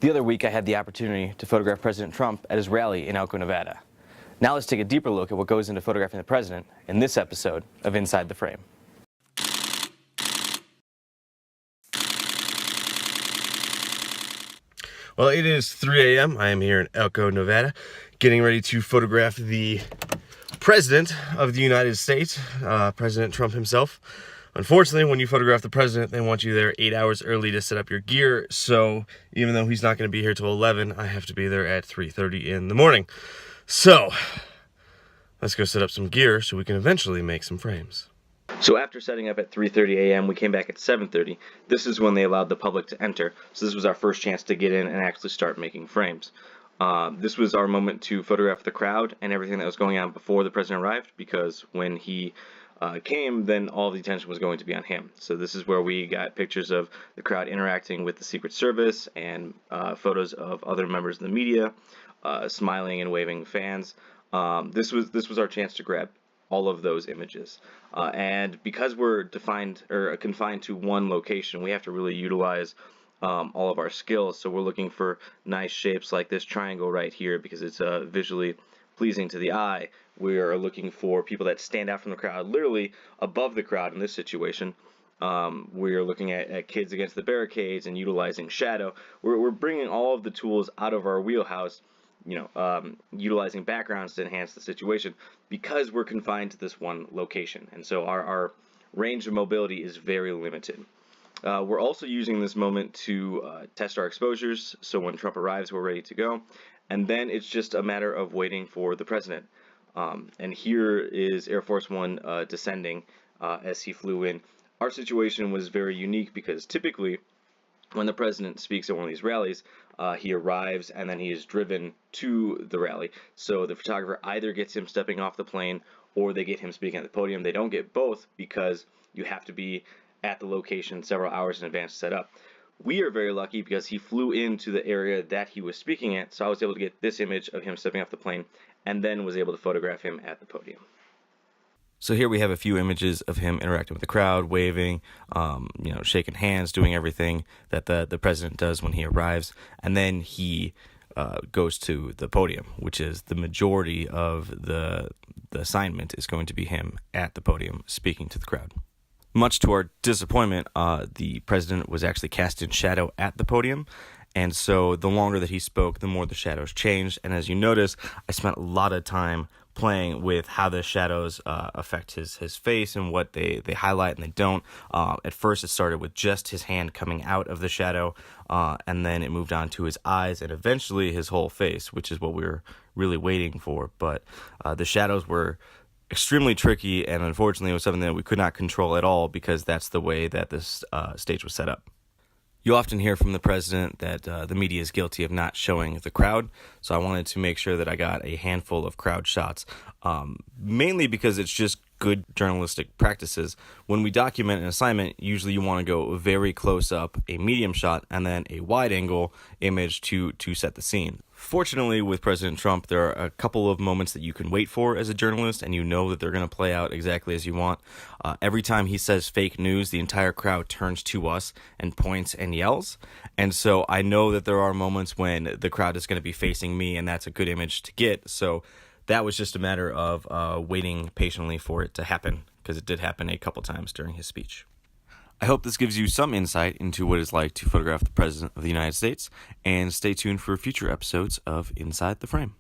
The other week, I had the opportunity to photograph President Trump at his rally in Elko, Nevada. Now let's take a deeper look at what goes into photographing the president in this episode of Inside the Frame. Well, it is 3 a.m. I am here in Elko, Nevada, getting ready to photograph the President of the United States, President Trump himself. Unfortunately, when you photograph the president, they want you there 8 hours early to set up your gear. So even though he's not going to be here till 11, I have to be there at 3:30 in the morning. So let's go set up some gear so we can eventually make some frames. So after setting up at 3:30 a.m., we came back at 7:30. This is when they allowed the public to enter. So this was our first chance to get in and actually start making frames. This was our moment to photograph the crowd and everything that was going on before the president arrived, because when he came, then all the attention was going to be on him. So this is where we got pictures of the crowd interacting with the Secret Service and photos of other members of the media, smiling and waving fans. This was our chance to grab all of those images. And because we're confined to one location, we have to really utilize all of our skills. So we're looking for nice shapes like this triangle right here because it's visually pleasing to the eye. We are looking for people that stand out from the crowd, literally above the crowd in this situation. We're looking at kids against the barricades and utilizing shadow. We're bringing all of the tools out of our wheelhouse, utilizing backgrounds to enhance the situation because we're confined to this one location. And so our range of mobility is very limited. We're also using this moment to test our exposures, so when Trump arrives, we're ready to go. And then it's just a matter of waiting for the president. And here is Air Force One descending as he flew in. Our situation was very unique because typically when the president speaks at one of these rallies, he arrives and then he is driven to the rally. So the photographer either gets him stepping off the plane or they get him speaking at the podium. They don't get both because you have to be at the location several hours in advance to set up. We are very lucky because he flew into the area that he was speaking at, so I was able to get this image of him stepping off the plane and then was able to photograph him at the podium. So here we have a few images of him interacting with the crowd, waving, shaking hands, doing everything that the president does when he arrives. And then he goes to the podium, which is the majority of the assignment is going to be him at the podium speaking to the crowd. Much to our disappointment, the president was actually cast in shadow at the podium. And so the longer that he spoke, the more the shadows changed. And as you notice, I spent a lot of time playing with how the shadows affect his face and what they highlight and they don't. At first, it started with just his hand coming out of the shadow, and then it moved on to his eyes and eventually his whole face, which is what we were really waiting for. But the shadows were extremely tricky, and unfortunately, it was something that we could not control at all because that's the way that this stage was set up. You often hear from the president that the media is guilty of not showing the crowd, so I wanted to make sure that I got a handful of crowd shots, mainly because it's just good journalistic practices. When we document an assignment, usually you want to go very close up, a medium shot, and then a wide angle image to set the scene. Fortunately, with President Trump, there are a couple of moments that you can wait for as a journalist, and you know that they're going to play out exactly as you want. Every time he says fake news, the entire crowd turns to us and points and yells. And so I know that there are moments when the crowd is going to be facing me, and that's a good image to get. So that was just a matter of waiting patiently for it to happen, because it did happen a couple times during his speech. I hope this gives you some insight into what it's like to photograph the President of the United States, and stay tuned for future episodes of Inside the Frame.